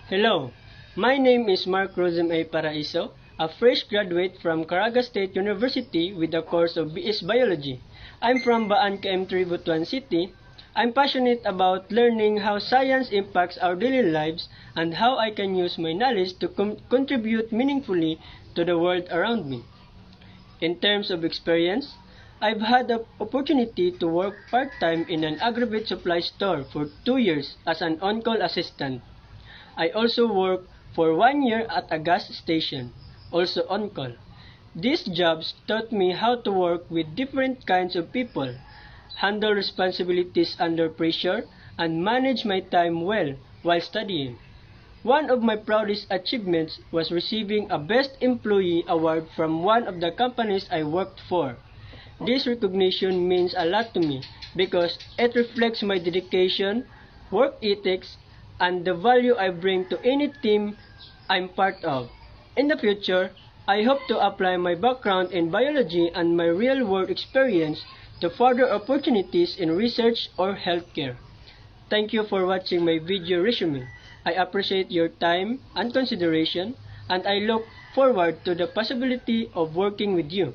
Hello, my name is Mark Rosem A. Paraiso, a fresh graduate from Caraga State University with the course of BS Biology. I'm from Baan KM3 Butuan City. I'm passionate about learning how science impacts our daily lives and how I can use my knowledge to contribute meaningfully to the world around me. In terms of experience, I've had the opportunity to work part-time in an aggregate supply store for 2 years as an on-call assistant. I also worked for 1 year at a gas station, also on call. These jobs taught me how to work with different kinds of people, handle responsibilities under pressure, and manage my time well while studying. One of my proudest achievements was receiving a Best Employee award from one of the companies I worked for. This recognition means a lot to me because it reflects my dedication, work ethics, and the value I bring to any team I'm part of. In the future, I hope to apply my background in biology and my real-world experience to further opportunities in research or healthcare. Thank you for watching my video resume. I appreciate your time and consideration, and I look forward to the possibility of working with you.